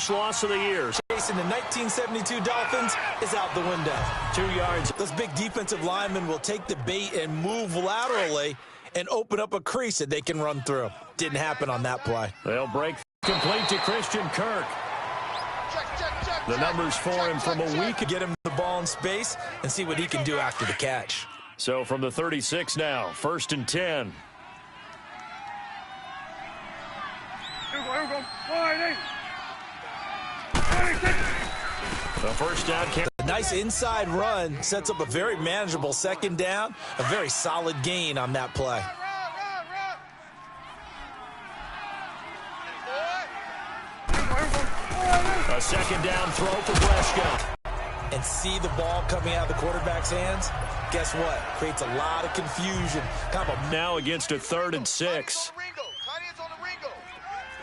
First loss of the year. Chasing the 1972 Dolphins is out the window. 2 yards. Those big defensive linemen will take the bait and move laterally and open up a crease that they can run through. Didn't happen on that play. They'll break complete to Christian Kirk. The numbers for him from a week. Get him the ball in space and see what he can do after the catch. So from the 36 now, 1st and 10. The first down. A nice inside run sets up a very manageable second down. A very solid gain on that play. A second down throw for Prescott. And see the ball coming out of the quarterback's hands? Guess what? Creates a lot of confusion. Now against a 3rd and 6.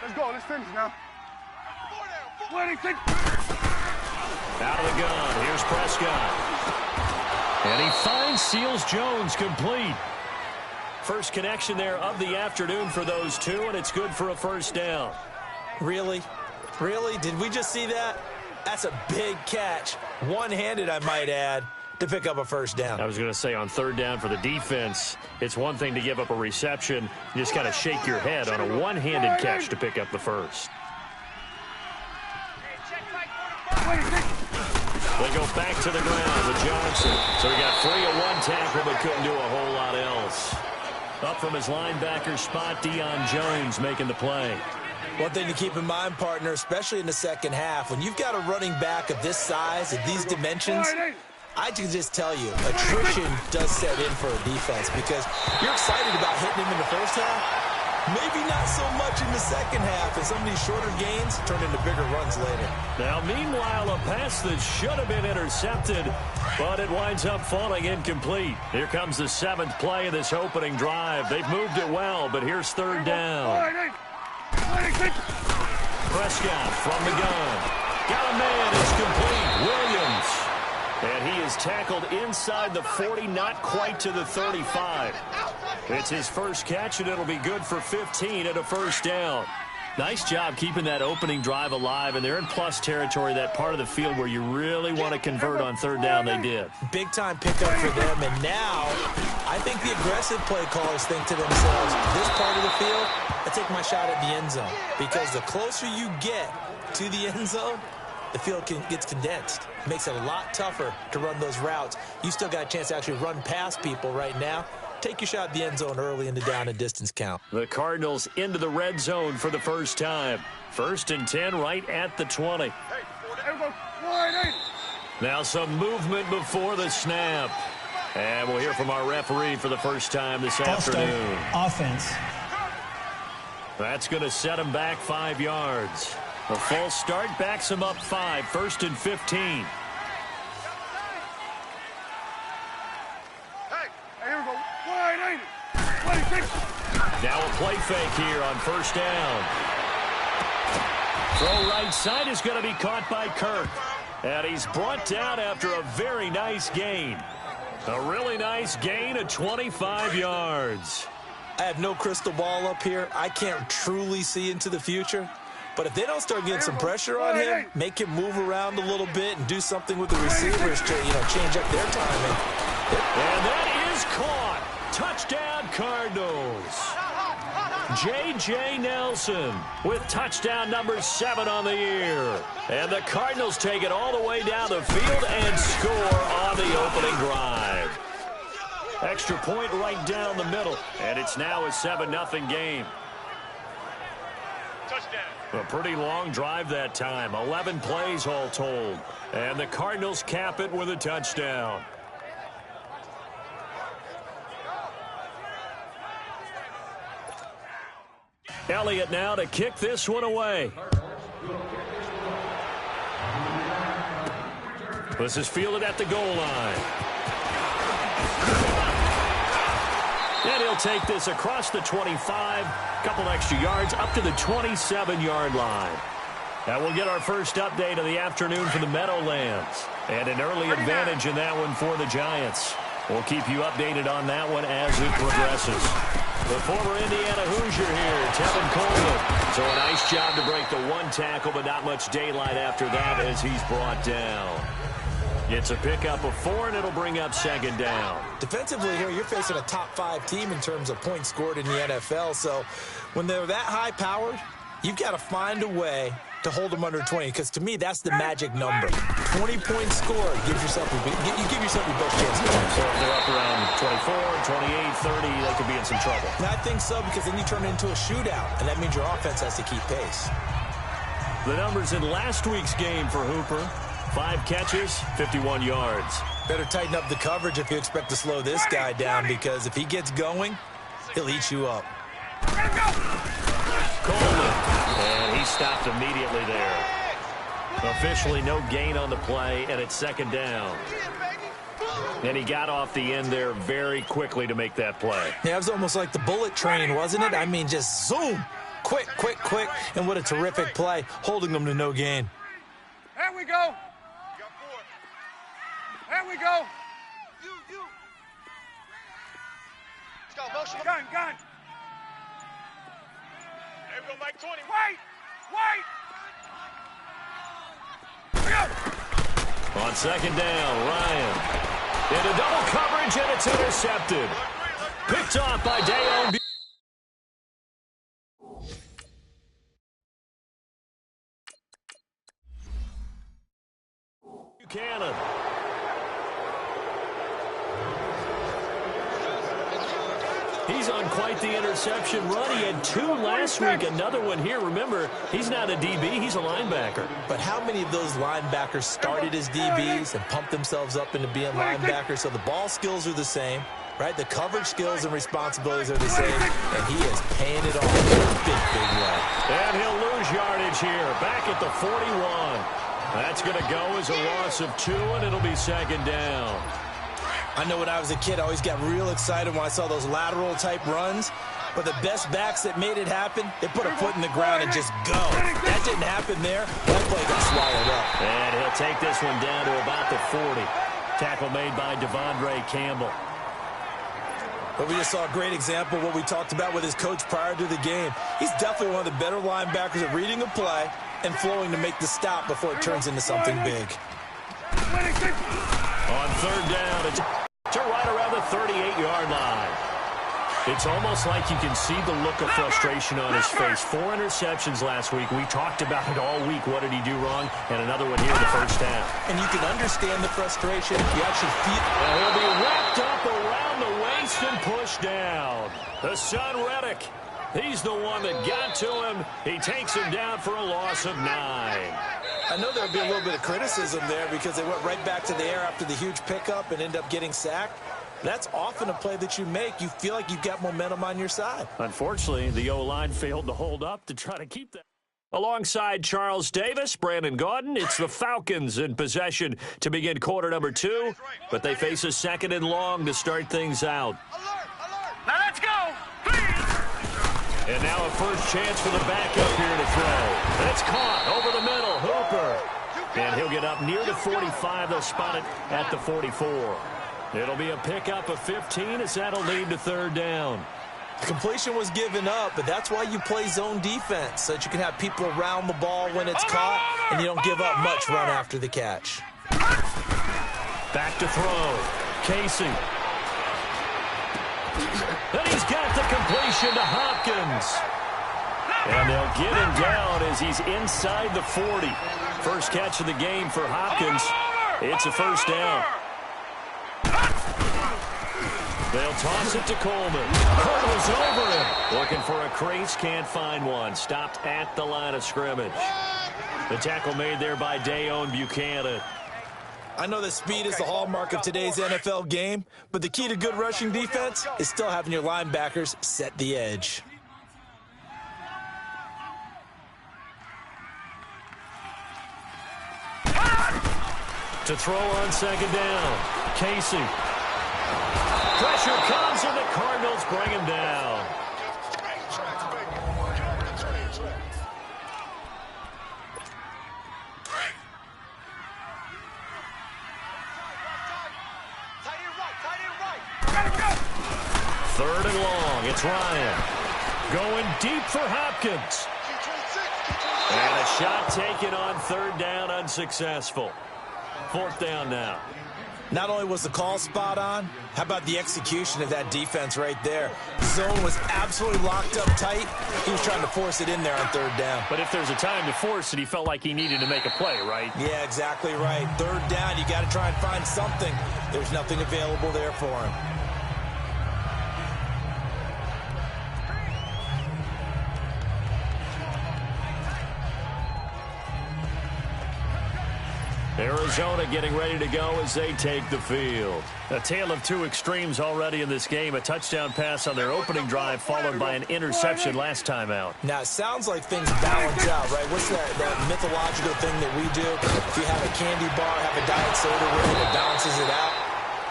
Let's go. Let's finish now. Out of the gun. Here's Prescott. And he finds Seals Jones complete. First connection there of the afternoon for those two, and it's good for a first down. Really? Really? Did we just see that? That's a big catch. One-handed, I might add, to pick up a first down. I was going to say on 3rd down for the defense, it's one thing to give up a reception. You just got to shake your head on a one-handed catch to pick up the first. They go back to the ground with Johnson. So he got free of one tackle but couldn't do a whole lot else. Up from his linebacker spot, Deion Jones making the play. One thing to keep in mind, partner, especially in the second half, when you've got a running back of this size, of these dimensions, I can just tell you, attrition does set in for a defense because you're excited about hitting him in the first half. Maybe not so much in the second half, and some of these shorter gains turn into bigger runs later. Now, meanwhile, a pass that should have been intercepted, but it winds up falling incomplete. Here comes the 7th play of this opening drive. They've moved it well, but here's 3rd down. Prescott from the gun. Got a man. It's complete. Williams. And he is tackled inside the 40, not quite to the 35. It's his first catch, and it'll be good for 15 at a first down. Nice job keeping that opening drive alive, and they're in plus territory, that part of the field where you really want to convert on 3rd down. They did. Big-time pickup for them, and now I think the aggressive play callers think to themselves, this part of the field, I take my shot at the end zone, because the closer you get to the end zone, the field gets condensed. It makes it a lot tougher to run those routes. You still got a chance to actually run past people right now. Take your shot at the end zone early in the down and distance count. The Cardinals into the red zone for the first time. 1st and 10 right at the 20. Now some movement before the snap. And we'll hear from our referee for the first time this afternoon. Offense. That's going to set him back 5 yards. A full start backs him up 5. 1st and 15. Now a play fake here on 1st down. Throw right side is going to be caught by Kirk. And he's brought down after a very nice gain. A really nice gain of 25 yards. I have no crystal ball up here. I can't truly see into the future. But if they don't start getting some pressure on him, make him move around a little bit and do something with the receivers to, change up their timing. And that is caught. Touchdown, Cardinals. J.J. Nelson with touchdown number 7 on the year. And the Cardinals take it all the way down the field and score on the opening drive. Extra point right down the middle. And it's now a 7-0 game. A pretty long drive that time. 11 plays all told. And the Cardinals cap it with a touchdown. Elliott now to kick this one away. This is fielded at the goal line. And he'll take this across the 25, couple extra yards, up to the 27-yard line. Now we'll get our first update of the afternoon for the Meadowlands. And an early advantage in that one for the Giants. We'll keep you updated on that one as it progresses. The former Indiana Hoosier here, Tevin Coleman. So a nice job to break the one tackle, but not much daylight after that as he's brought down. It's a pickup of 4, and it'll bring up second down. Defensively here, you're facing a top-5 team in terms of points scored in the NFL. So when they're that high-powered, you've got to find a way to hold them under 20, because to me, that's the magic number. 20 points scored, you give yourself your best chance to win. So if they're up around 24, 28, 30, they could be in some trouble. And I think so, because then you turn it into a shootout, and that means your offense has to keep pace. The numbers in last week's game for Hooper: 5 catches, 51 yards. Better tighten up the coverage if you expect to slow this guy down, because if he gets going, he'll eat you up. Coleman, and he stopped immediately there. Officially no gain on the play, and it's second down. And he got off the end there very quickly to make that play. Yeah, it was almost like the bullet train, wasn't it? I mean, just zoom, quick, quick, quick, and what a terrific play, holding them to no gain. There we go. There we go. Let's go, motion. Gun. There we go, Mike 20. Wait. On second down, Ryan. Into double coverage, and it's intercepted. Picked off by Dayon Buchanan. He's on quite the interception run. He had 2 last week, another one here. Remember, he's not a DB, he's a linebacker. But how many of those linebackers started as DBs and pumped themselves up into being linebackers? So the ball skills are the same, right? The coverage skills and responsibilities are the same, and he is paying it off in a big way. And he'll lose yardage here, back at the 41. That's going to go as a loss of 2, and it'll be second down. I know when I was a kid, I always got real excited when I saw those lateral-type runs. But the best backs that made it happen, they put a foot in the ground and just go. That didn't happen there. That play got swallowed up. And he'll take this one down to about the 40. Tackle made by Devondre Campbell. But we just saw a great example of what we talked about with his coach prior to the game. He's definitely one of the better linebackers at reading a play and flowing to make the stop before it turns into something big. On third down, it's to right around the 38-yard line. It's almost like you can see the look of frustration on his face. 4 interceptions last week. We talked about it all week. What did he do wrong? And another one here in the first half. And you can understand the frustration. You actually feel it. And he'll be wrapped up around the waist and pushed down. The son, Reddick. He's the one that got to him. He takes him down for a loss of 9. I know there'll be a little bit of criticism there because they went right back to the air after the huge pickup and end up getting sacked. That's often a play that you make. You feel like you've got momentum on your side. Unfortunately, the O-line failed to hold up to try to keep that. Alongside Charles Davis, Brandon Gaudin, it's the Falcons in possession to begin quarter number 2, but they face a second and long to start things out. Now let's go. And now a first chance for the backup here to throw. And it's caught over the middle. Hooper. And he'll get up near the 45. They'll spot it at the 44. It'll be a pickup of 15 as that'll lead to third down. The completion was given up, but that's why you play zone defense, so that you can have people around the ball when it's caught, and you don't give up much run after the catch. Back to throw. Casey. And he's got the completion to Hopkins. And they'll get him down as he's inside the 40. First catch of the game for Hopkins. It's a first down. They'll toss it to Coleman. Hurdles over him. Looking for a crease, can't find one. Stopped at the line of scrimmage. The tackle made there by Dayon Buchanan. I know that speed is the hallmark of today's NFL game, but the key to good rushing defense is still having your linebackers set the edge. To throw on second down. Casey. Pressure comes, and the Cardinals bring him down. Third and long. It's Ryan. Going deep for Hopkins. And a shot taken on third down, unsuccessful. Fourth down now. Not only was the call spot on, how about the execution of that defense right there? Zone was absolutely locked up tight. He was trying to force it in there on third down. But if there's a time to force it, he felt like he needed to make a play, right? Yeah, exactly right. Third down, you got to try and find something. There's nothing available there for him. Arizona getting ready to go as they take the field. A tale of two extremes already in this game. A touchdown pass on their opening drive followed by an interception last time out. Now, it sounds like things balance out, right? What's that mythological thing that we do? If you have a candy bar, have a diet soda with it, it balances it out.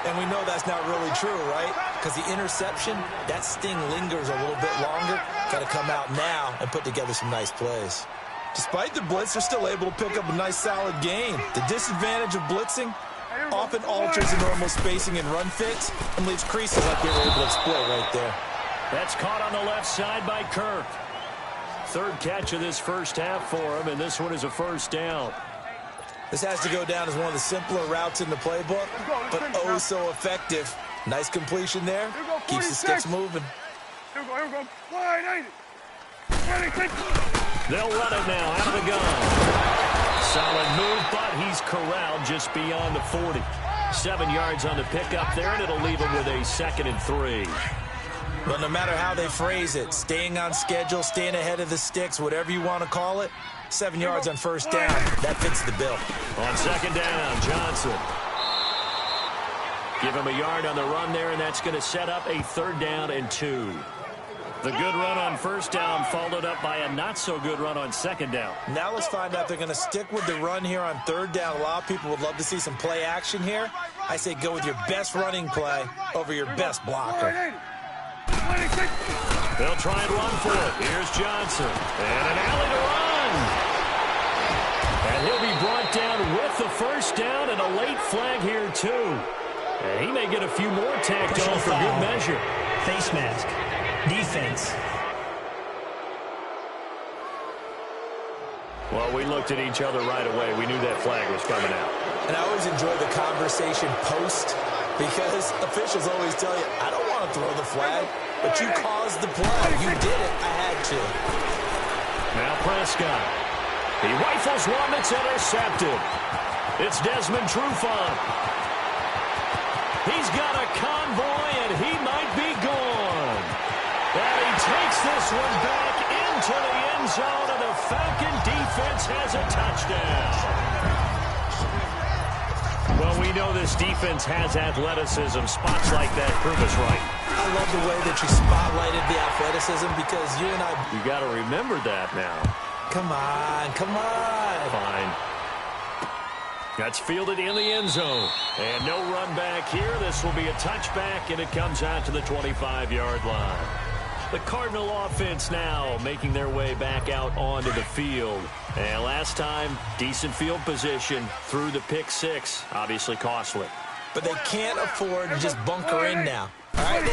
And we know that's not really true, right? Because the interception, that sting lingers a little bit longer. Got to come out now and put together some nice plays. Despite the blitz, they're still able to pick up a nice, solid gain. The disadvantage of blitzing often alters the normal spacing and run fits and leaves creases like they were able to exploit right there. That's caught on the left side by Kirk. Third catch of this first half for him, and this one is a first down. This has to go down as one of the simpler routes in the playbook, but oh so effective. Nice completion there. Keeps the sticks moving. Here we go. Wide 80. They'll run it now out of the gun. Solid move, but he's corralled just beyond the 40. 7 yards on the pickup there, and it'll leave him with a 2nd and 3. But no matter how they phrase it, staying on schedule, staying ahead of the sticks, whatever you want to call it, 7 yards on first down, that fits the bill. On second down, Johnson. Give him a yard on the run there, and that's going to set up a 3rd down and 2. The good run on first down followed up by a not-so-good run on second down. Now let's find out they're going to stick with the run here on third down. A lot of people would love to see some play action here. I say go with your best running play over your best blocker. They'll try and run for it. Here's Johnson. And an alley to run. And he'll be brought down with the first down and a late flag here, too. And he may get a few more tacked on for good measure. Face mask. Defense. Well, we looked at each other right away. We knew that flag was coming out. And I always enjoy the conversation post because officials always tell you, I don't want to throw the flag, but you caused the play. You did it. I had to. Now Prescott. He rifles one that's intercepted. It's Desmond Trufant. He's got a convoy, and he might be gone. And he takes this one back into the end zone, and the Falcon defense has a touchdown. Well, we know this defense has athleticism. Spots like that prove us right. I love the way that you spotlighted the athleticism because you and I... You got to remember that now. Come on, come on. Fine. That's fielded in the end zone. And no run back here. This will be a touchback, and it comes out to the 25-yard line. The Cardinal offense now making their way back out onto the field. And last time, decent field position through the pick six. Obviously costly. But they can't afford to just bunker in now. All right,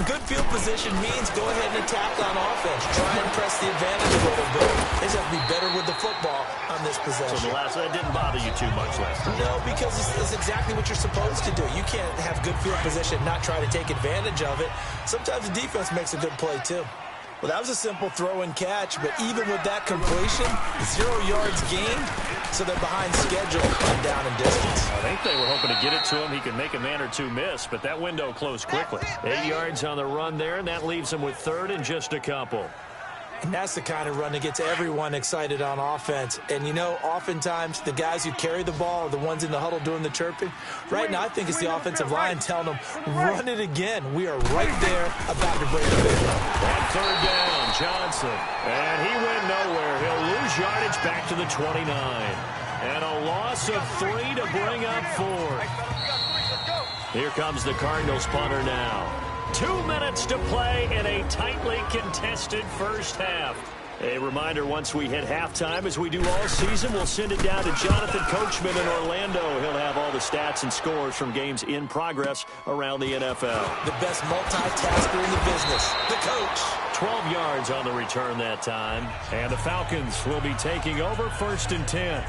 good field position means go ahead and attack on offense. Try and press the advantage a little bit. They just have to be better with the football on this possession. So that didn't bother you too much last time? No, because it's exactly what you're supposed to do. You can't have good field position, not try to take advantage of it. Sometimes the defense makes a good play, too. Well, that was a simple throw and catch, but even with that completion, 0 yards gained, so they're behind schedule on down and distance. I think they were hoping to get it to him. He could make a man or two miss, but that window closed quickly. 8 yards on the run there, and that leaves him with third and just a couple. And that's the kind of run that gets everyone excited on offense. And, you know, oftentimes the guys who carry the ball are the ones in the huddle doing the chirping. Right now, I think it's the offensive line telling them, run it again. We are right there about to break the big run. On third down, Johnson. And he went nowhere. He'll lose yardage back to the 29. And a loss of 3 to bring up 4. Here comes the Cardinals punter now. 2 minutes to play in a tightly contested first half. A reminder, once we hit halftime, as we do all season, we'll send it down to Jonathan Coachman in Orlando. He'll have all the stats and scores from games in progress around the NFL. The best multitasker in the business, the coach. 12 yards on the return that time. And the Falcons will be taking over 1st and 10.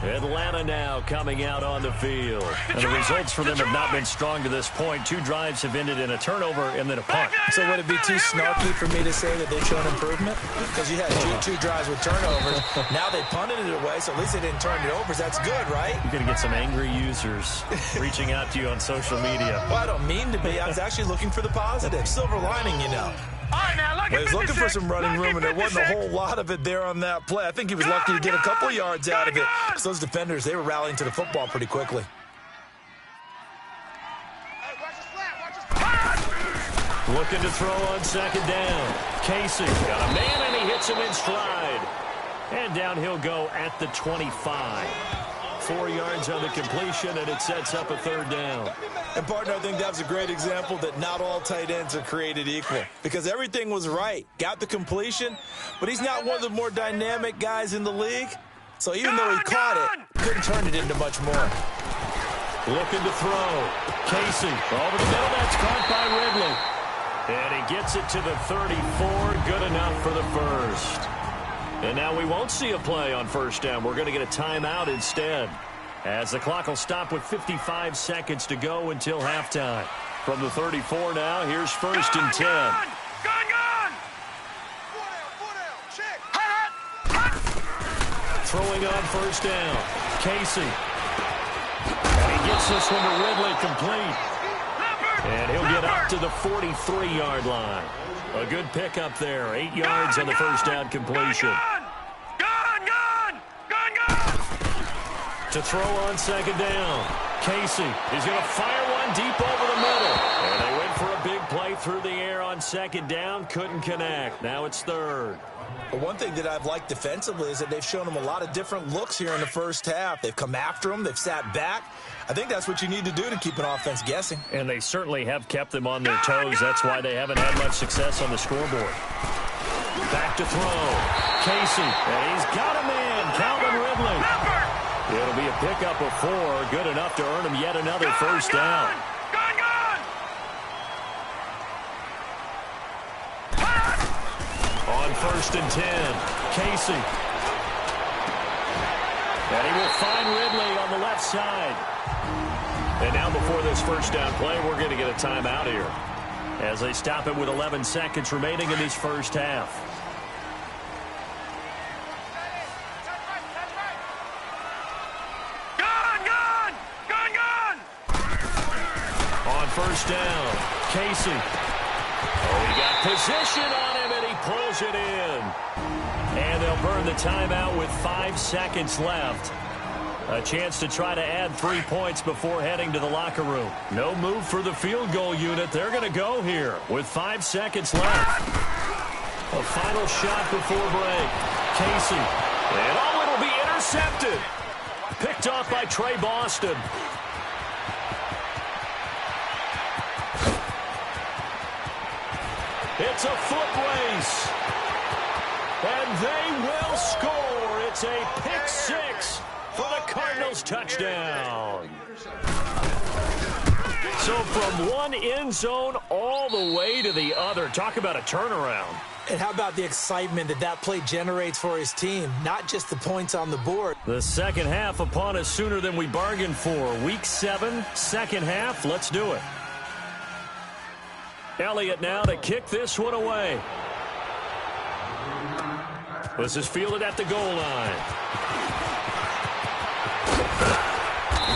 Atlanta now coming out on the field. And the results for them have not been strong to this point. 2 drives have ended in a turnover and then a punt. So would it be too snarky for me to say that they've shown improvement? Because you had two drives with turnovers. Now they punted it away, so at least they didn't turn it over. So that's good, right? You're going to get some angry users reaching out to you on social media. Well, I don't mean to be. I was actually looking for the positive. Silver lining, you know. Well, he was looking for some running room, and there wasn't a whole lot of it there on that play. I think he was lucky to get a couple of yards out of it. So those defenders, they were rallying to the football pretty quickly. Looking to throw on 2nd down. Casey got a man, and he hits him in stride. And down he'll go at the 25. 4 yards on the completion, and it sets up a 3rd down. And, partner, I think that was a great example that not all tight ends are created equal. Because everything was right. Got the completion, but he's not one of the more dynamic guys in the league. So even though he caught it, couldn't turn it into much more. Looking to throw. Casey over the middle. That's caught by Ridley. And he gets it to the 34. Good enough for the first. And now we won't see a play on 1st down. We're going to get a timeout instead, as the clock will stop with 55 seconds to go until halftime. From the 34 now, here's 1st and 10. Gone! Check! Throwing on 1st down. Casey. And he gets this one to Ridley complete. And he'll get up to the 43-yard line. A good pickup there. 8 yards on the 1st down completion. Gone! To throw on 2nd down. Casey is going to fire one deep over the middle. And they went for a big play through the air on 2nd down. Couldn't connect. Now it's 3rd. But one thing that I've liked defensively is that they've shown them a lot of different looks here in the 1st half. They've come after them. They've sat back. I think that's what you need to do to keep an offense guessing. And they certainly have kept them on their toes. That's why they haven't had much success on the scoreboard. Back to throw. Casey, and he's got a man, Calvin Ridley. It'll be a pickup of 4, good enough to earn him yet another 1st down. On 1st and 10, Casey. And he will find Ridley on the left side. And now before this 1st down play, we're going to get a timeout here, as they stop it with 11 seconds remaining in this 1st half. On 1st down, Casey. Oh, he got position on him, and he pulls it in. And they'll burn the timeout with 5 seconds left. A chance to try to add 3 points before heading to the locker room. No move for the field goal unit. They're going to go here with 5 seconds left. A final shot before break. Casey. And oh, it'll be intercepted. Picked off by Trey Boston. It's a foot race. And they will score. It's a pick 6 for the Cardinals touchdown. So from one end zone all the way to the other. Talk about a turnaround. And how about the excitement that that play generates for his team, not just the points on the board. The second half upon us sooner than we bargained for. Week 7, second half. Let's do it. Elliott now to kick this one away. This is fielded at the goal line.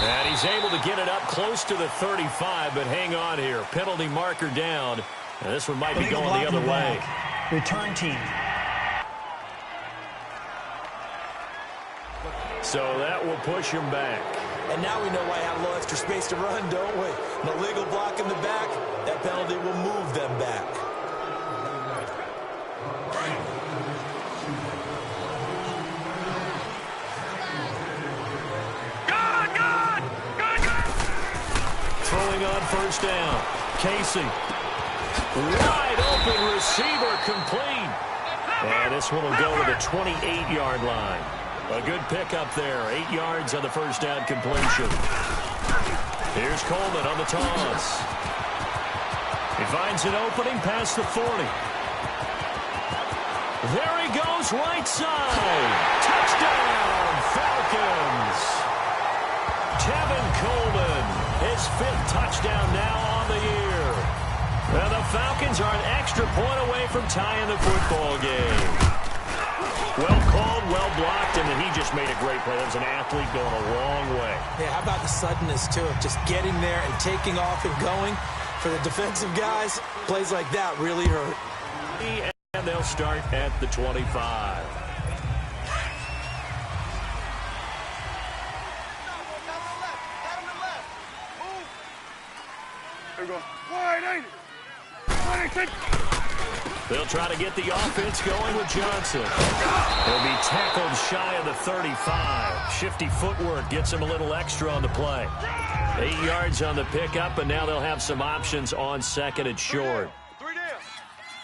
And he's able to get it up close to the 35, but hang on here. Penalty marker down. And this one might be going the other way. Return team. So that will push him back. And now we know why I have a little extra space to run, don't we? An illegal block in the back. That penalty will move them back. Throwing on 1st down. Casey. Wide open receiver complete. And this one will go to the 28-yard line. A good pickup there. 8 yards on the first down completion. Here's Coleman on the toss. He finds an opening past the 40. There he goes, right side. Touchdown, Falcons. Tevin Coleman, his 5th touchdown now on the year. And the Falcons are an extra point away from tying the football game. Well called, well blocked, and then he just made a great play. That was an athlete going a long way. Yeah, how about the suddenness, too, of just getting there and taking off and going? For the defensive guys, plays like that really hurt. And they'll start at the 25. There we go. Wide, ain't it? They'll try to get the offense going with Johnson. He'll be tackled shy of the 35. Shifty footwork gets him a little extra on the play. 8 yards on the pickup, and now they'll have some options on second and short.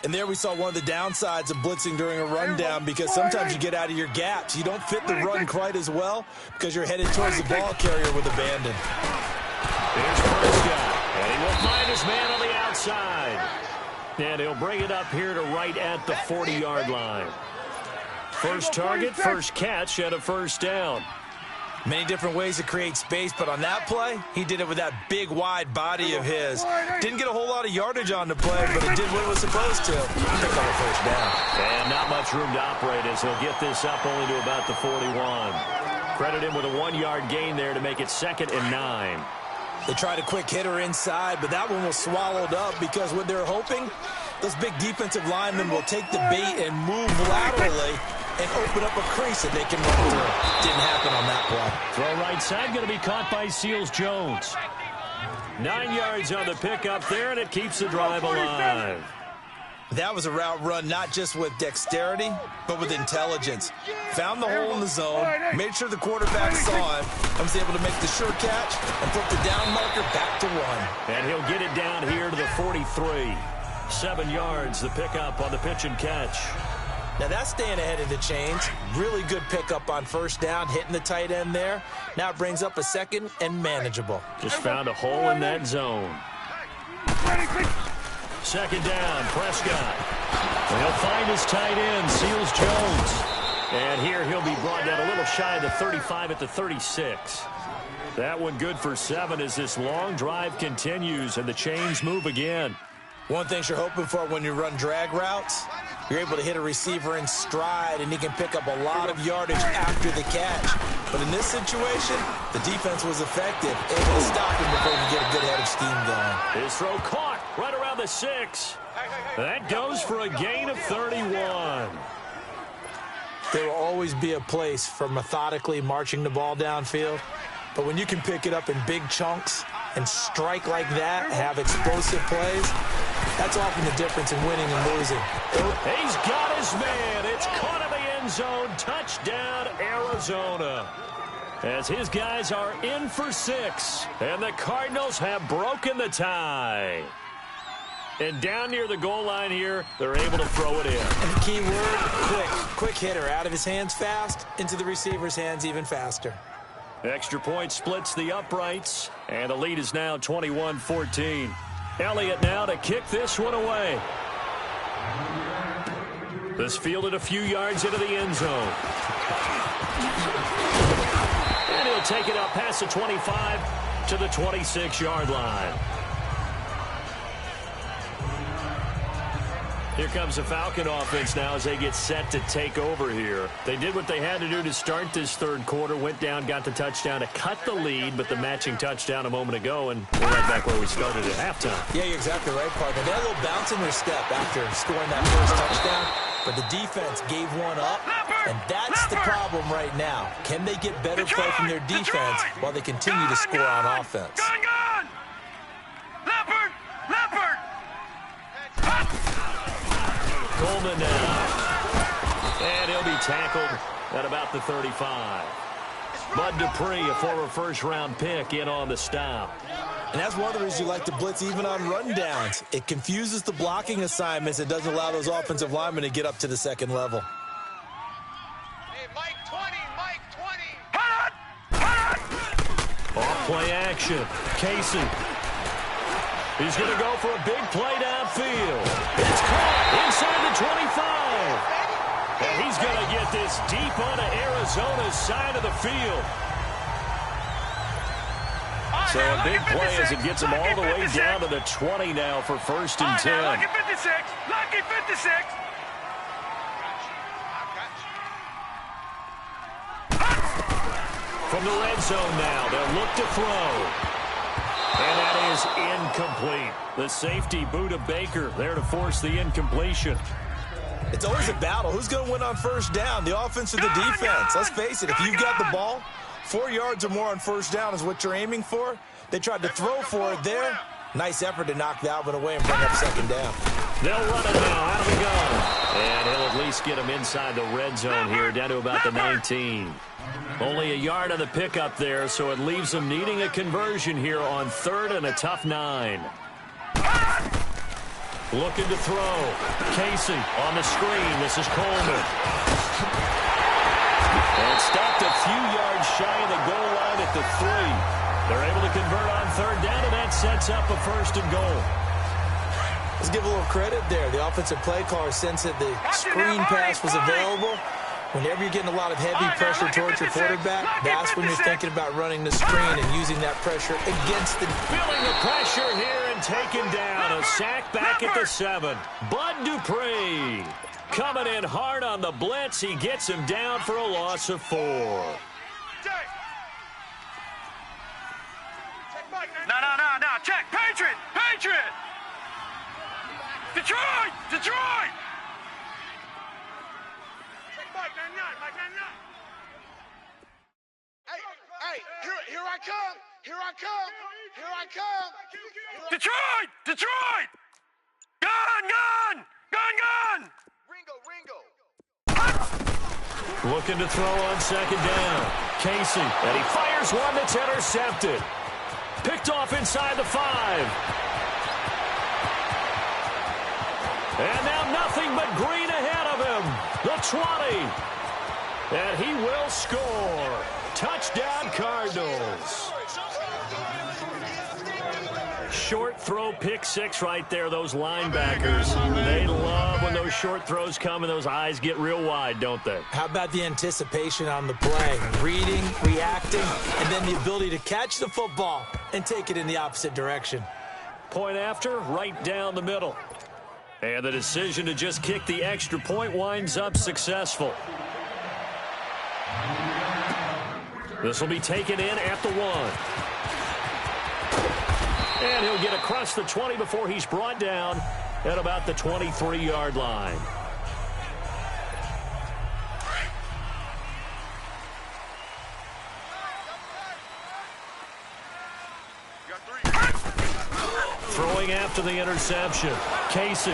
And there we saw one of the downsides of blitzing during a rundown, because sometimes you get out of your gaps. You don't fit the run quite as well because you're headed towards the ball carrier with abandon. Here's Prescott, and he will find his man on the outside. And he'll bring it up here to right at the 40-yard line. First target, first catch, and a first down. Many different ways to create space, but on that play, he did it with that big, wide body of his. Didn't get a whole lot of yardage on the play, but it did what it was supposed to. Pick on the first down. And not much room to operate as he'll get this up only to about the 41. Credit him with a 1-yard gain there to make it 2nd and 9. They tried a quick hitter inside, but that one was swallowed up because what they're hoping, those big defensive linemen will take the bait and move laterally and open up a crease that they can run through. Didn't happen on that play. Throw right side, going to be caught by Seals-Jones. 9 yards on the pickup there, and it keeps the drive alive. That was a route run not just with dexterity, but with intelligence. Found the hole in the zone, made sure the quarterback saw him, and was able to make the sure catch and put the down marker back to 1. And he'll get it down here to the 43. 7 yards, the pickup on the pitch and catch. Now that's staying ahead of the chains. Really good pickup on first down, hitting the tight end there. Now it brings up a second and manageable. Just found a hole in that zone. Second down, Prescott. And he'll find his tight end, Seals-Jones. And here he'll be brought down a little shy of the 35 at the 36. That one good for 7 as this long drive continues and the chains move again. One thing you're hoping for when you run drag routes, you're able to hit a receiver in stride and he can pick up a lot of yardage after the catch. But in this situation, the defense was effective, able to stop him before he could get a good head of steam going. His throw caught right around the 6. That goes for a gain of 31. There will always be a place for methodically marching the ball downfield. But when you can pick it up in big chunks and strike like that, have explosive plays, that's often the difference in winning and losing. He's got his man. It's caught in the end zone. Touchdown, Arizona. As his guys are in for 6. And the Cardinals have broken the tie. And down near the goal line here, they're able to throw it in. And the key word, quick. Quick hitter. Out of his hands fast, into the receiver's hands even faster. Extra point splits the uprights, and the lead is now 21-14. Elliott now to kick this one away. This fielded a few yards into the end zone. And he'll take it up past the 25 to the 26-yard line. Here comes the Falcon offense now as they get set to take over here. They did what they had to do to start this third quarter, went down, got the touchdown to cut the lead, but the matching touchdown a moment ago, and we're right back where we started at halftime. Yeah, you're exactly right, partner. They had a little bounce in their step after scoring that first touchdown, but the defense gave one up, and that's the problem right now. Can they get better play from their defense while they continue to score on offense? Gone! Leopard! Leopard! Coleman now. And he'll be tackled at about the 35. Bud Dupree, a former first-round pick, in on the stop. And that's one of the reasons you like to blitz even on rundowns. It confuses the blocking assignments. It doesn't allow those offensive linemen to get up to the second level. Hey, Mike 20, Mike 20. Off play action. Casey. He's going to go for a big play downfield. It's caught inside the 25. And he's going to get this deep onto Arizona's side of the field. So a big play as it gets him all the way down to the 20 now for 1st and 10. Lucky 56. Lucky 56. From the red zone now, they'll look to throw. And that is incomplete. The safety, Buda Baker, there to force the incompletion. It's always a battle. Who's going to win on 1st down, the offense or the defense? Let's face it, if you've got the ball, 4 yards or more on 1st down is what you're aiming for. They tried to throw for it there. Nice effort to knock that one away and bring up 2nd down. They'll run it now out of the gun. And he'll at least get him inside the red zone here, down to about the 19. Only a yard on the pickup there, so it leaves them needing a conversion here on 3rd and a tough 9. Looking to throw. Casey on the screen. This is Coleman. And stopped a few yards shy of the goal line at the 3. They're able to convert on 3rd down, and that sets up a 1st and goal. Let's give a little credit there. The offensive play caller sensed that the screen pass was available. Whenever you're getting a lot of heavy pressure towards your quarterback, that's when you're thinking about running the screen and using that pressure against the... Feeling the pressure here and taken down. A sack back at the 7. Bud Dupree coming in hard on the blitz. He gets him down for a loss of 4. No. Check. Patriot. Detroit. Check Mike 99. Hey, here I come. Detroit. Gun. Ringo. Looking to throw on 2nd down. Casey, and he fires one that's intercepted. Picked off inside the 5. And now nothing but green ahead of him. The 20. And he will score. Touchdown, Cardinals. Short throw, pick 6 right there, those linebackers. They love when those short throws come and those eyes get real wide, don't they? How about the anticipation on the play? Reading, reacting, and then the ability to catch the football and take it in the opposite direction. Point after, right down the middle. And the decision to just kick the extra point winds up successful. This will be taken in at the 1. And he'll get across the 20 before he's brought down at about the 23-yard line. Throwing after the interception. Casey.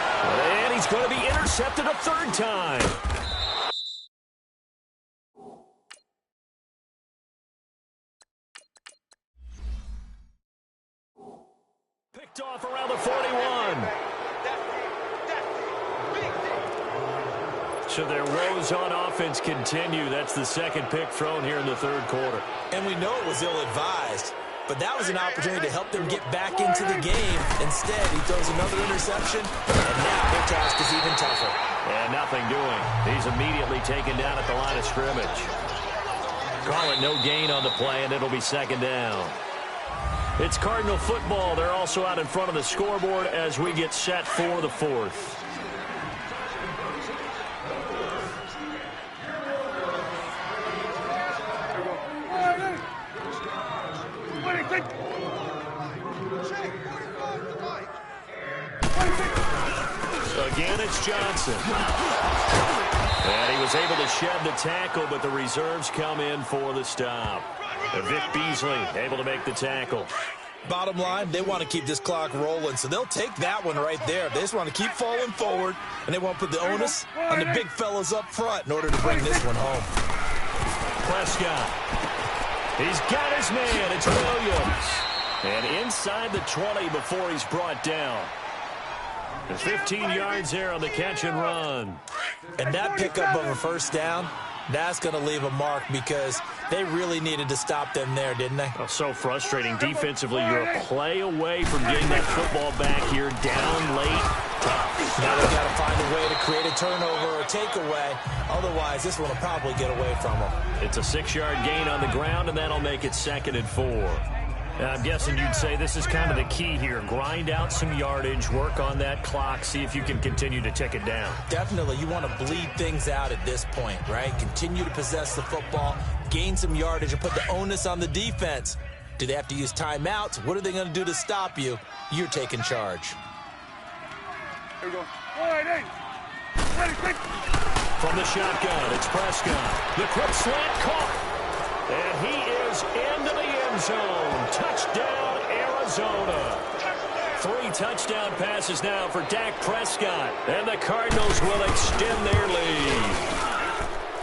And he's going to be intercepted a 3rd time. Picked off around the 41. So their woes on offense continue. That's the 2nd pick thrown here in the 3rd quarter. And we know it was ill-advised, but that was an opportunity to help them get back into the game. Instead, he throws another interception, and now their task is even tougher. And nothing doing. He's immediately taken down at the line of scrimmage. Call it no gain on the play, and it'll be 2nd down. It's Cardinal football. They're also out in front of the scoreboard as we get set for the 4th. Again, it's Johnson. And he was able to shed the tackle, but the reserves come in for the stop. And Vic Beasley able to make the tackle. Bottom line, they want to keep this clock rolling, so they'll take that one right there. They just want to keep falling forward, and they want to put the onus on the big fellas up front in order to bring this one home. Prescott. He's got his man. It's Williams. And inside the 20 before he's brought down. 15 yards there on the catch and run. And that pickup of a first down, that's going to leave a mark because they really needed to stop them there, didn't they? Oh, so frustrating. Defensively, you're a play away from getting that football back here down late. Tough. Now they've got to find a way to create a turnover or takeaway. Otherwise, this one will probably get away from them. It's a 6-yard gain on the ground, and that'll make it 2nd and 4. I'm guessing you'd say this is kind of the key here. Grind out some yardage, work on that clock, see if you can continue to tick it down. Definitely. You want to bleed things out at this point, right? Continue to possess the football, gain some yardage, and put the onus on the defense. Do they have to use timeouts? What are they going to do to stop you? You're taking charge. Here we go. All right, hey. Ready, quick. From the shotgun, it's Prescott. The quick slant caught. And he is into the end zone. Touchdown, Arizona. 3 touchdown passes now for Dak Prescott. And the Cardinals will extend their lead.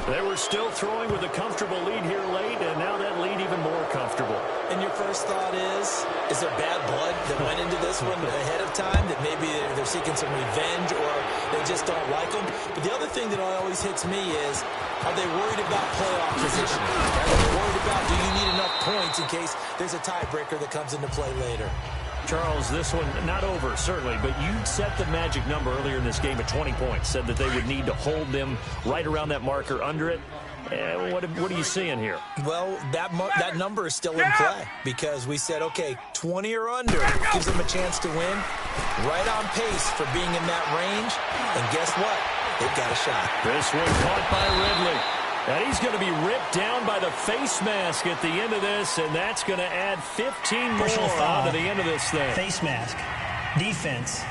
They were still throwing with a comfortable lead here late, and now that lead even more comfortable. And your first thought is there bad blood that went into this one ahead of time, that maybe they're seeking some revenge or they just don't like them? But the other thing that always hits me is, are they worried about playoff position? Are they worried about, do you need enough points in case there's a tiebreaker that comes into play later? Charles, this one not over, certainly, but you set the magic number earlier in this game at 20 points, said that they would need to hold them right around that marker under it. What are you seeing here? Well, that number is still in play because we said, okay, 20 or under gives them a chance to win. Right on pace for being in that range. And guess what? They've got a shot. This one caught by Ridley. And he's going to be ripped down by the face mask at the end of this, and that's going to add 15 more on to the end of this thing. Face mask. Defense.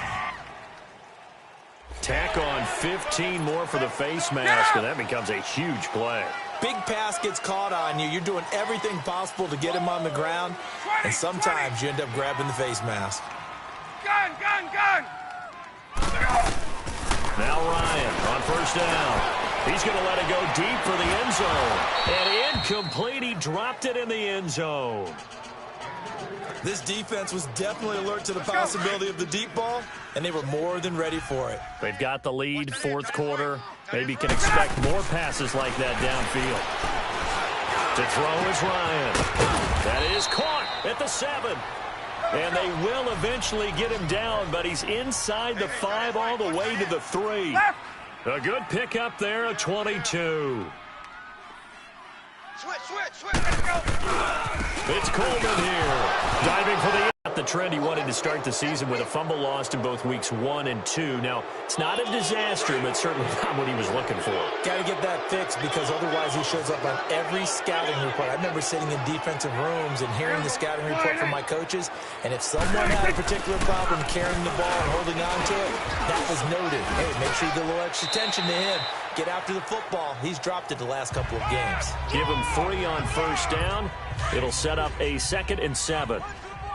Tack on 15 more for the face mask, and that becomes a huge play. Big pass gets caught on you. You're doing everything possible to get him on the ground, and sometimes you end up grabbing the face mask. Gun. Now Ryan on first down. He's going to let it go deep for the end zone. And incomplete. He dropped it in the end zone. This defense was definitely alert to the possibility of the deep ball, and they were more than ready for it. They've got the lead, 4th quarter. Maybe can expect more passes like that downfield. To throw is Ryan. That is caught at the 7. And they will eventually get him down, but he's inside the 5 all the way to the 3. A good pickup there, a 22. Switch. Let's go. It's Coleman here. Diving for the trend he wanted to start the season with a fumble lost in both weeks 1 and 2. Now, it's not a disaster, but certainly not what he was looking for. Got to get that fixed because otherwise he shows up on every scouting report. I remember sitting in defensive rooms and hearing the scouting report from my coaches, and if someone had a particular problem carrying the ball and holding on to it, that was noted. Hey, make sure you give a little extra attention to him. Get after the football. He's dropped it the last couple of games. Give him 3 on first down. It'll set up a 2nd and 7.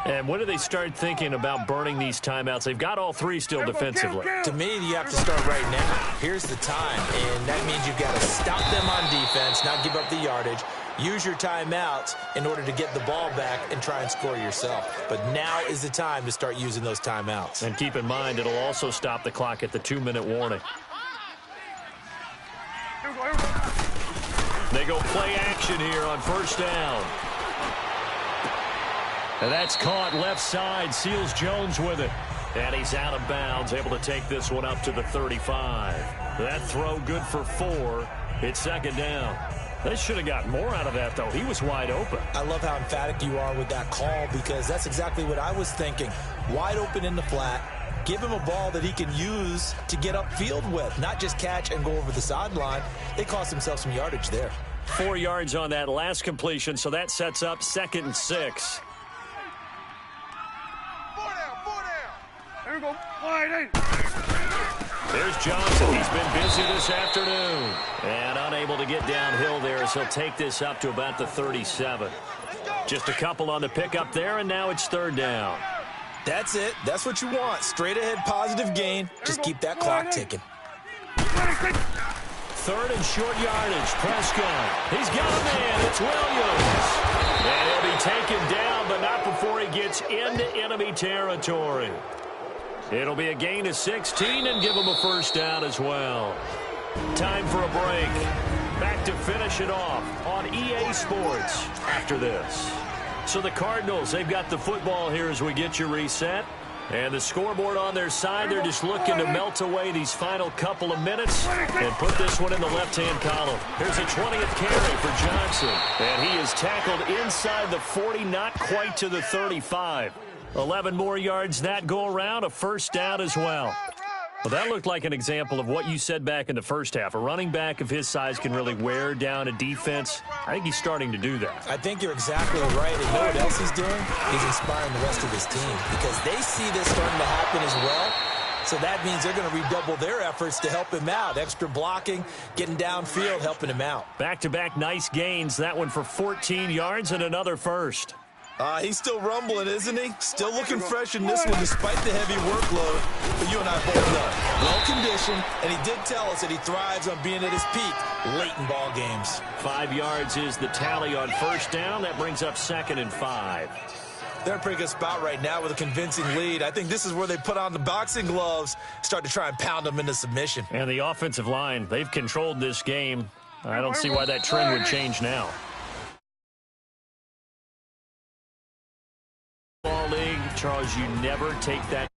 And when do they start thinking about burning these timeouts? They've got all 3 still defensively. To me, you have to start right now. Here's the time, and that means you've got to stop them on defense, not give up the yardage. Use your timeouts in order to get the ball back and try and score yourself. But now is the time to start using those timeouts. And keep in mind, it'll also stop the clock at the 2-minute warning. They go play action here on first down. And that's caught left side. Seals Jones with it. And he's out of bounds, able to take this one up to the 35. That throw good for 4. It's 2nd down. They should have got more out of that, though. He was wide open. I love how emphatic you are with that call because that's exactly what I was thinking. Wide open in the flat. Give him a ball that he can use to get upfield with, not just catch and go over the sideline. They cost themselves some yardage there. 4 yards on that last completion, so that sets up 2nd and 6. 4 down. Here we go. Wide in. There's Johnson. He's been busy this afternoon. And unable to get downhill there as he'll take this up to about the 37. Just a couple on the pickup there, and now it's 3rd down. That's it. That's what you want. Straight ahead, positive gain. Just keep that clock ticking. third and short yardage. Prescott. He's got a man. It's Williams. And he'll be taken down, but not before he gets into enemy territory. It'll be a gain of 16 and give him a first down as well. Time for a break. Back to finish it off on EA Sports after this. So the Cardinals, they've got the football here as we get you reset. And the scoreboard on their side, they're just looking to melt away these final couple of minutes and put this one in the left-hand column. Here's a 20th carry for Johnson. And he is tackled inside the 40, not quite to the 35. 11 more yards that go around, a first down as well. Well, that looked like an example of what you said back in the first half. A running back of his size can really wear down a defense. I think he's starting to do that. I think you're exactly right. And you know what else he's doing? He's inspiring the rest of his team because they see this starting to happen as well. So that means they're going to redouble their efforts to help him out. Extra blocking, getting downfield, helping him out. Back-to-back nice gains. That one for 14 yards and another first. He's still rumbling, isn't he? Still looking fresh in this one despite the heavy workload. But you and I both know, well-conditioned, and he did tell us that he thrives on being at his peak late in ball games. 5 yards is the tally on first down. That brings up 2nd and 5. They're in a pretty good spot right now with a convincing lead. I think this is where they put on the boxing gloves, start to try and pound them into submission. And the offensive line, they've controlled this game. I don't see why that trend would change now. Ball league, Charles, you never take that